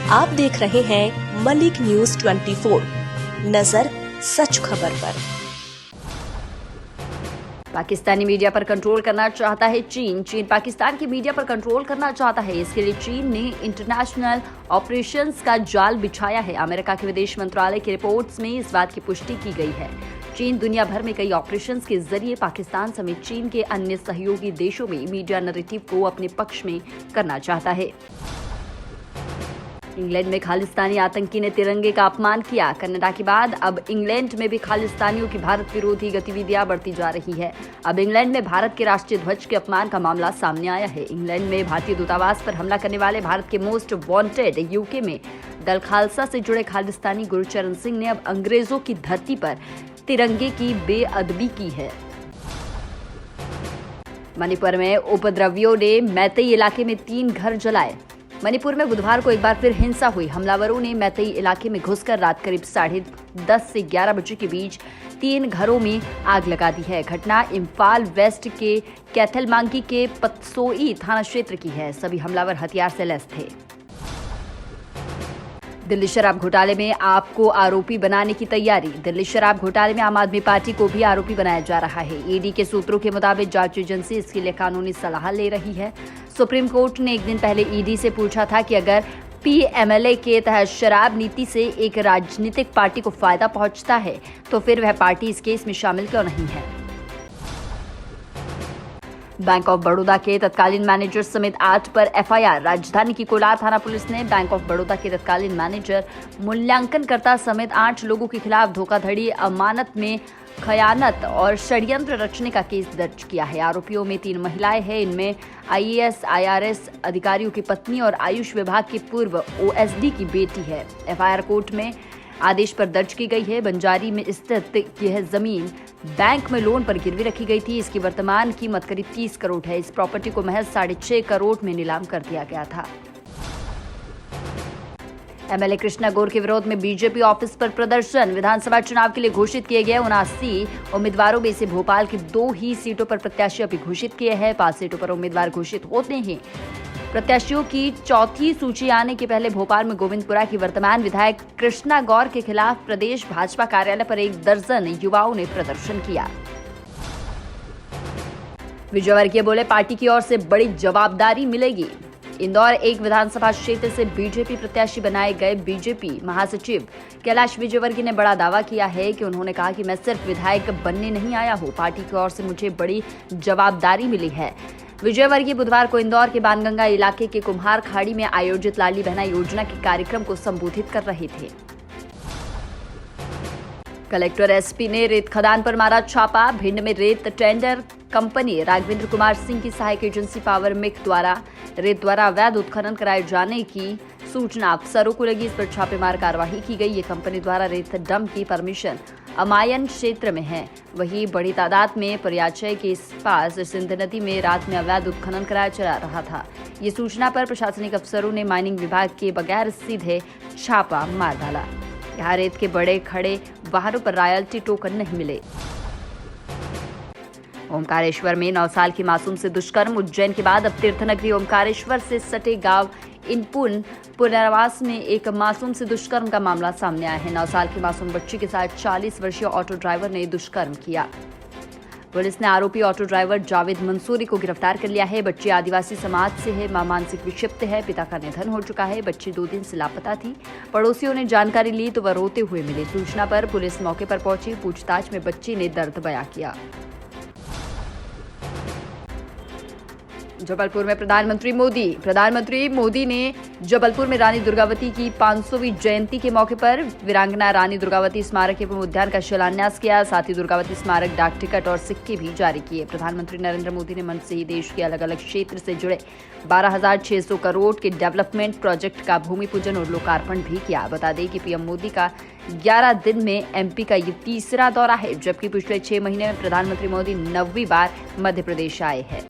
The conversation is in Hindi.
आप देख रहे हैं मलिक न्यूज 24, नजर सच खबर पर। पाकिस्तानी मीडिया पर कंट्रोल करना चाहता है चीन पाकिस्तान की मीडिया पर कंट्रोल करना चाहता है। इसके लिए चीन ने इंटरनेशनल ऑपरेशंस का जाल बिछाया है। अमेरिका के विदेश मंत्रालय की रिपोर्ट्स में इस बात की पुष्टि की गई है। चीन दुनिया भर में कई ऑपरेशंस के जरिए पाकिस्तान समेत चीन के अन्य सहयोगी देशों में मीडिया नैरेटिव को अपने पक्ष में करना चाहता है। इंग्लैंड में खालिस्तानी आतंकी ने तिरंगे का अपमान किया। कनाडा के बाद अब इंग्लैंड में भी खालिस्तानियों की भारत विरोधी गतिविधियां बढ़ती जा रही है। अब इंग्लैंड में भारत के राष्ट्रीय ध्वज के अपमान का मामला सामने आया है। इंग्लैंड में भारतीय दूतावास पर हमला करने वाले भारत के मोस्ट वांटेड यूके में दल खालसा से जुड़े खालिस्तानी गुरचरण सिंह ने अब अंग्रेजों की धरती पर तिरंगे की बेअदबी की है। मणिपुर में उपद्रवियों ने मैतेई इलाके में 3 घर जलाए। मणिपुर में बुधवार को एक बार फिर हिंसा हुई। हमलावरों ने मैतेई इलाके में घुसकर रात करीब 10:30 से 11 बजे के बीच 3 घरों में आग लगा दी है। घटना इम्फाल वेस्ट के कैथलमांगी के पतसोई थाना क्षेत्र की है। सभी हमलावर हथियार से लैस थे। दिल्ली शराब घोटाले में आपको आरोपी बनाने की तैयारी। दिल्ली शराब घोटाले में आम आदमी पार्टी को भी आरोपी बनाया जा रहा है। ईडी के सूत्रों के मुताबिक जांच एजेंसी इसके लिए कानूनी सलाह ले रही है। सुप्रीम कोर्ट ने एक दिन पहले ईडी से पूछा था कि अगर पीएमएलए के तहत शराब नीति से एक राजनीतिक पार्टी को फायदा पहुंचता है तो फिर वह पार्टी इस केस में शामिल क्यों नहीं है। बैंक ऑफ बड़ौदा के तत्कालीन मैनेजर समेत 8 पर एफआईआर। राजधानी की कोलार थाना पुलिस ने बैंक ऑफ बड़ौदा के तत्कालीन मैनेजर, मूल्यांकनकर्ता समेत 8 लोगों के खिलाफ धोखाधड़ी, अमानत में खयानत और षड्यंत्र रचने का केस दर्ज किया है। आरोपियों में 3 महिलाएं हैं। इनमें आईएएस, आईआरएस अधिकारियों की पत्नी और आयुष विभाग की पूर्व ओएसडी की बेटी है। एफआईआर कोर्ट में आदेश पर दर्ज की गई है। बंजारी में स्थित यह जमीन बैंक में लोन पर गिरवी रखी गई थी। इसकी वर्तमान कीमत करीब 30 करोड़ है। इस प्रॉपर्टी को महज 6.5 करोड़ में नीलाम कर दिया गया था। एमएलए कृष्णा गौर के विरोध में बीजेपी ऑफिस पर प्रदर्शन। विधानसभा चुनाव के लिए घोषित किए गए 79 उम्मीदवारों में से भोपाल की 2 ही सीटों पर प्रत्याशी अभी घोषित किए हैं। 5 सीटों पर उम्मीदवार घोषित होते हैं। प्रत्याशियों की चौथी सूची आने के पहले भोपाल में गोविंदपुरा की वर्तमान विधायक कृष्णा गौर के खिलाफ प्रदेश भाजपा कार्यालय पर 1 दर्जन युवाओं ने प्रदर्शन किया। विजयवर्गीय बोले, पार्टी की ओर से बड़ी जवाबदारी मिलेगी। इंदौर एक विधानसभा क्षेत्र से बीजेपी प्रत्याशी बनाए गए बीजेपी महासचिव कैलाश विजयवर्गीय ने बड़ा दावा किया है कि उन्होंने कहा कि मैं सिर्फ विधायक बनने नहीं आया हूं, पार्टी की ओर से मुझे बड़ी जवाबदारी मिली है। विजयवर्गीय बुधवार को इंदौर के बाणगंगा इलाके के कुम्हार खाड़ी में आयोजित लाली बहना योजना के कार्यक्रम को संबोधित कर रहे थे। कलेक्टर एसपी ने रेत खदान पर मारा छापा। भिंड में रेत टेंडर कंपनी राघवेंद्र कुमार सिंह की सहायक एजेंसी पावर मिक द्वारा रेत द्वारा अवैध उत्खनन कराए जाने की सूचना अफसरों को लगी। इस पर छापेमार कार्रवाई की गई। ये कंपनी द्वारा रेत डंप की परमिशन अमायन क्षेत्र में है। वहीं बड़ी तादाद में परियाचय के पास सिंध नदी में रात में अवैध उत्खनन कराया जा रहा था। ये सूचना पर प्रशासनिक अफसरों ने माइनिंग विभाग के बगैर सीधे छापा मार डाला। यहाँ रेत के बड़े खड़े वाहनों पर रॉयल्टी टोकन नहीं मिले। ओमकारेश्वर में 9 साल की मासूम से दुष्कर्म। उज्जैन के बाद अब तीर्थनगरी ओमकारेश्वर से सटे गांव इनपुन पुनर्वास में एक मासूम से दुष्कर्म का मामला सामने आया है। 9 साल की मासूम बच्ची के साथ 40 वर्षीय ऑटो ड्राइवर ने दुष्कर्म किया। पुलिस ने आरोपी ऑटो ड्राइवर जावेद मंसूरी को गिरफ्तार कर लिया है। बच्ची आदिवासी समाज से है, मां मानसिक विक्षिप्त है, पिता का निधन हो चुका है। बच्ची 2 दिन से लापता थी। पड़ोसियों ने जानकारी ली तो वह रोते हुए मिली। सूचना पर पुलिस मौके पर पहुंची। पूछताछ में बच्ची ने दर्द बयां किया। जबलपुर में प्रधानमंत्री मोदी ने जबलपुर में रानी दुर्गावती की 500वीं जयंती के मौके पर वीरांगना रानी दुर्गावती स्मारक एवं उद्यान का शिलान्यास किया। साथ ही दुर्गावती स्मारक डाक टिकट और सिक्के भी जारी किए। प्रधानमंत्री नरेंद्र मोदी ने मंच से ही देश के अलग अलग क्षेत्र से जुड़े 12,600 करोड़ के डेवलपमेंट प्रोजेक्ट का भूमि पूजन और लोकार्पण भी किया। बता दें कि पीएम मोदी का 11 दिन में एमपी का ये तीसरा दौरा है, जबकि पिछले 6 महीने में प्रधानमंत्री मोदी 9वीं बार मध्य प्रदेश आए हैं।